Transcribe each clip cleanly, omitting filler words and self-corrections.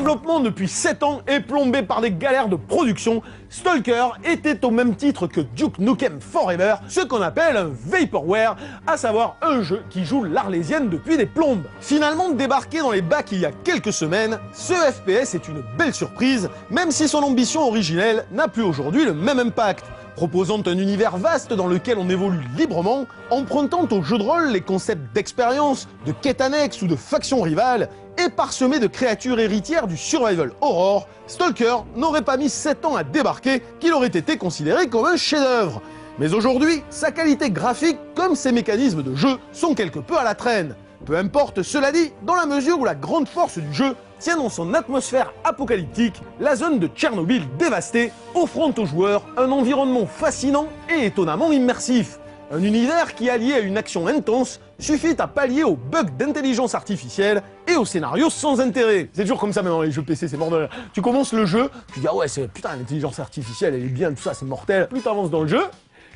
développement depuis 7 ans et plombé par des galères de production, Stalker était au même titre que Duke Nukem Forever, ce qu'on appelle un vaporware, à savoir un jeu qui joue l'Arlésienne depuis des plombes. Finalement débarqué dans les bacs il y a quelques semaines, ce FPS est une belle surprise, même si son ambition originelle n'a plus aujourd'hui le même impact. Proposant un univers vaste dans lequel on évolue librement, empruntant au jeu de rôle les concepts d'expérience, de quêtes annexes ou de factions rivales, et parsemé de créatures héritières du survival horror, Stalker n'aurait pas mis 7 ans à débarquer qu'il aurait été considéré comme un chef-d'œuvre. Mais aujourd'hui, sa qualité graphique comme ses mécanismes de jeu sont quelque peu à la traîne. Peu importe, cela dit, dans la mesure où la grande force du jeu tient dans son atmosphère apocalyptique, la zone de Tchernobyl dévastée, offrant aux joueurs un environnement fascinant et étonnamment immersif. Un univers qui, allié à une action intense, suffit à pallier aux bugs d'intelligence artificielle et aux scénarios sans intérêt. C'est toujours comme ça maintenant les jeux PC, c'est mort de rire. Tu commences le jeu, tu dis ah ouais, c'est putain, l'intelligence artificielle elle est bien, tout ça c'est mortel. Plus tu avances dans le jeu,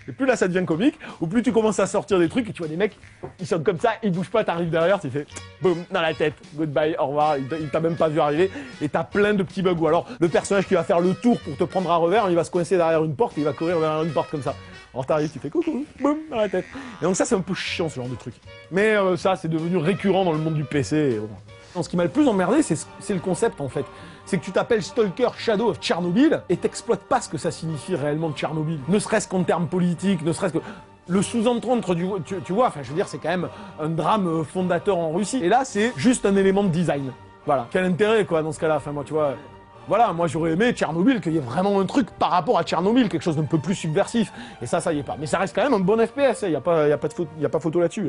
et plus là ça devient comique, ou plus tu commences à sortir des trucs et tu vois des mecs, ils sont comme ça, ils bougent pas, t'arrives derrière, tu fais boum, dans la tête, goodbye, au revoir, il t'a même pas vu arriver, et t'as plein de petits bugs. Ou alors le personnage qui va faire le tour pour te prendre à revers, il va se coincer derrière une porte et il va courir derrière une porte comme ça. Alors t'arrives, tu fais coucou, boum, dans la tête. Et donc ça c'est un peu chiant ce genre de truc. Mais ça c'est devenu récurrent dans le monde du PC. Et bon. Ce qui m'a le plus emmerdé, c'est le concept en fait. C'est que tu t'appelles Stalker Shadow of Tchernobyl et t'exploites pas ce que ça signifie réellement Tchernobyl. Ne serait-ce qu'en termes politiques, ne serait-ce que... Le sous-entendre, tu vois, enfin je veux dire, c'est quand même un drame fondateur en Russie. Et là, c'est juste un élément de design. Voilà. Quel intérêt quoi dans ce cas-là, enfin moi tu vois... Voilà, moi j'aurais aimé Tchernobyl, qu'il y ait vraiment un truc par rapport à Tchernobyl, quelque chose d'un peu plus subversif. Et ça y est pas. Mais ça reste quand même un bon FPS, il n'y a pas photo là-dessus.